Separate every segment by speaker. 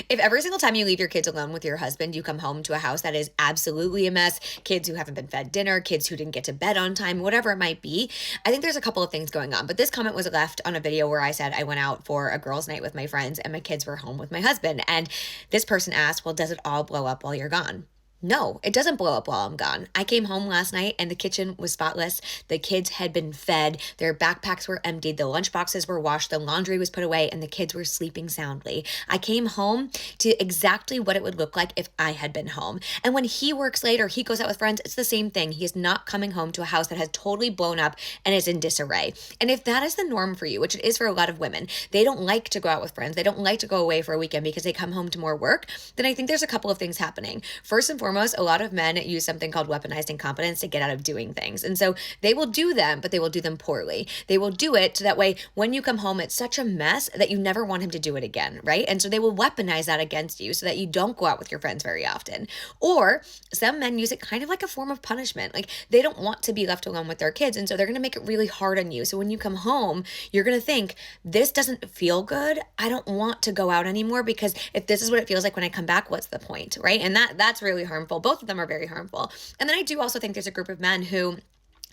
Speaker 1: If every single time you leave your kids alone with your husband, you come home to a house that is absolutely a mess, kids who haven't been fed dinner, kids who didn't get to bed on time, whatever it might be, I think there's a couple of things going on. But this comment was left on a video where I said I went out for a girls' night with my friends and my kids were home with my husband. And this person asked, well, does it all blow up while you're gone? No, it doesn't blow up while I'm gone. I came home last night and the kitchen was spotless. The kids had been fed. Their backpacks were emptied. The lunch boxes were washed. The laundry was put away and the kids were sleeping soundly. I came home to exactly what it would look like if I had been home. And when he works late or he goes out with friends, it's the same thing. He is not coming home to a house that has totally blown up and is in disarray. And if that is the norm for you, which it is for a lot of women, they don't like to go out with friends. They don't like to go away for a weekend because they come home to more work. Then I think there's a couple of things happening. First and foremost, a lot of men use something called weaponized incompetence to get out of doing things. And so they will do them, but they will do them poorly. They will do it so that way when you come home, it's such a mess that you never want him to do it again, right? And so they will weaponize that against you so that you don't go out with your friends very often. Or some men use it kind of like a form of punishment. Like they don't want to be left alone with their kids. And so they're going to make it really hard on you. So when you come home, you're going to think, this doesn't feel good. I don't want to go out anymore because if this is what it feels like when I come back, what's the point, right? And that's really harmful. Both of them are very harmful. And then I do also think there's a group of men who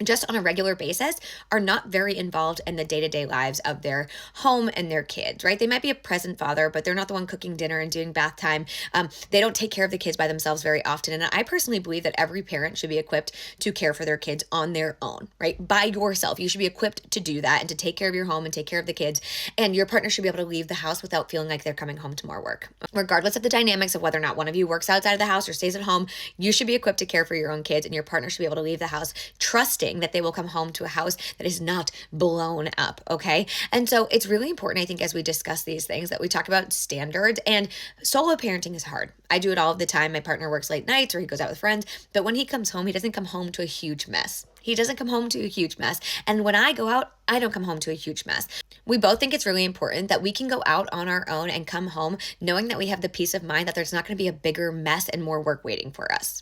Speaker 1: just on a regular basis are not very involved in the day-to-day lives of their home and their kids, right? They might be a present father, but they're not the one cooking dinner and doing bath time. They don't take care of the kids by themselves very often. And I personally believe that every parent should be equipped to care for their kids on their own, right? By yourself. You should be equipped to do that and to take care of your home and take care of the kids. And your partner should be able to leave the house without feeling like they're coming home to more work. Regardless of the dynamics of whether or not one of you works outside of the house or stays at home, you should be equipped to care for your own kids, and your partner should be able to leave the house trusting that they will come home to a house that is not blown up, okay? And so it's really important, I think, as we discuss these things, that we talk about standards. And solo parenting is hard. I do it all of the time. My partner works late nights or he goes out with friends, but when he comes home, he doesn't come home to a huge mess. He doesn't come home to a huge mess. And when I go out, I don't come home to a huge mess. We both think it's really important that we can go out on our own and come home knowing that we have the peace of mind that there's not going to be a bigger mess and more work waiting for us.